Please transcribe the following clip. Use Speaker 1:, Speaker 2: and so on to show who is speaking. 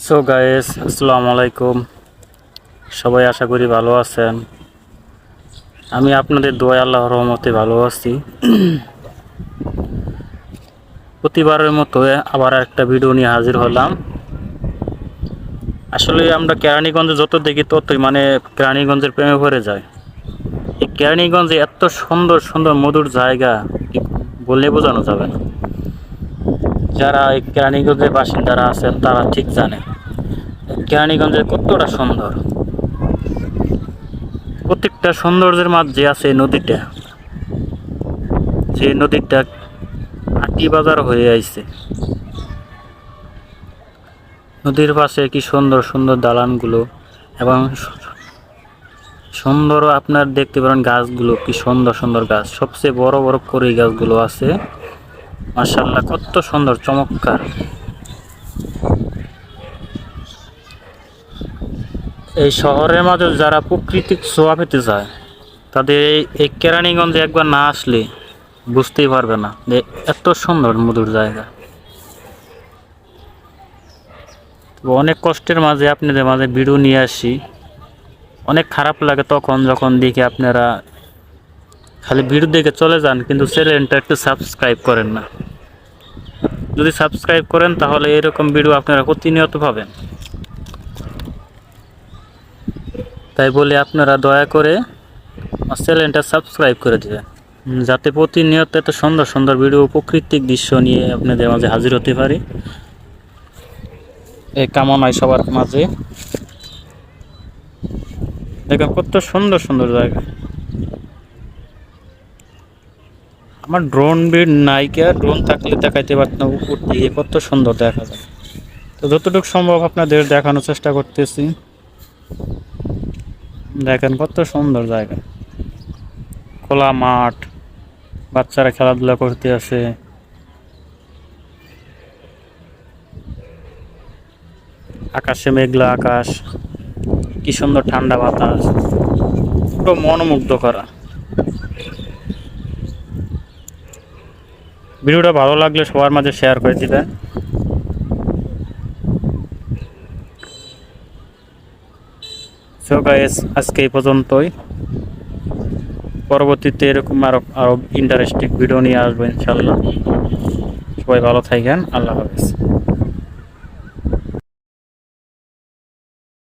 Speaker 1: So guys, আসসালামু আলাইকুম। সবাই আশা করি ভালো আছেন। আমি আপনাদের দোয়া আল্লাহর রহমতে ভালো আছি। প্রতিবারের মতো আবার একটা ভিডিও নিয়ে হাজির হলাম। আসলে আমরা কেরানীগঞ্জে যত দেখি ততই কেরানীগঞ্জের প্রেমে পড়ে যায়। এই কেরানীগঞ্জে এত সুন্দর সুন্দর মধুর জায়গা বললে বোঝানো যাবে না। যারা এই কেরানীগঞ্জের বাসিন্দারা আছেন তারা ঠিক জানে কেরানীগঞ্জে কতটা সুন্দর। প্রত্যেকটা সৌন্দর্যের মাঝে আছে নদীটা, যে নদীটা আটি বাজার হয়ে আইছে। নদীর পাশে কি সুন্দর সুন্দর দালানগুলো এবং সুন্দর আপনার দেখতে পারেন গাছগুলো, কি সুন্দর সুন্দর গাছ। সবচেয়ে বড় বড় করে গাছগুলো আছে, মাশাআল্লাহ কত সুন্দর চমৎকার। এই শহরের মাঝে যারা প্রাকৃতিক ছোঁয়া পেতে চায় তাদের এই কেরানীগঞ্জে একবার না আসলে বুঝতেই পারবে না যে এত সুন্দর মধুর জায়গা। অনেক কষ্টের মাঝে আপনাদের মাঝে ভিডিও নিয়ে আসি। অনেক খারাপ লাগে তখন যখন দেখি আপনারা খালি ভিডিও দেখে চলে যান, কিন্তু চ্যানেলটা একটু সাবস্ক্রাইব করেন না। যদি সাবস্ক্রাইব করেন তাহলে এরকম ভিডিও আপনারা প্রতিনিয়ত পাবেন। তাই বলে আপনারা দয়া করে আমার চ্যানেলটা সাবস্ক্রাইব করে দেবেন, যাতে প্রতিনিয়ত এত সুন্দর সুন্দর ভিডিও প্রাকৃতিক দৃশ্য নিয়ে আপনাদের মাঝে হাজির হতে পারি। এই কামনায় সবার মাঝে। দেখেন কত সুন্দর সুন্দর জায়গা। আমার ড্রোন নায়িকা ড্রোন থাকলে দেখাইতে পারতাম উপর দিকে কত সুন্দর দেখা যায়। তো যতটুকু সম্ভব আপনাদের দেখানোর চেষ্টা করতেছি। দেখেন কত সুন্দর জায়গা, খোলা মাঠ, বাচ্চারা খেলাধুলা করতে আসে। আকাশে মেঘলা আকাশ, কি সুন্দর ঠান্ডা বাতাস, পুরো মনোমুগ্ধ করা। ভিডিওটা ভালো লাগলে সবার মাঝে শেয়ার করে দিবেন। সো গাইস, আজকে এই পর্যন্তই। পরবর্তীতে এরকম আরো ইন্টারেস্টিং ভিডিও নিয়ে আসবো ইনশাল্লাহ। সবাই ভালো থাকেন, আল্লাহ হাফেজ।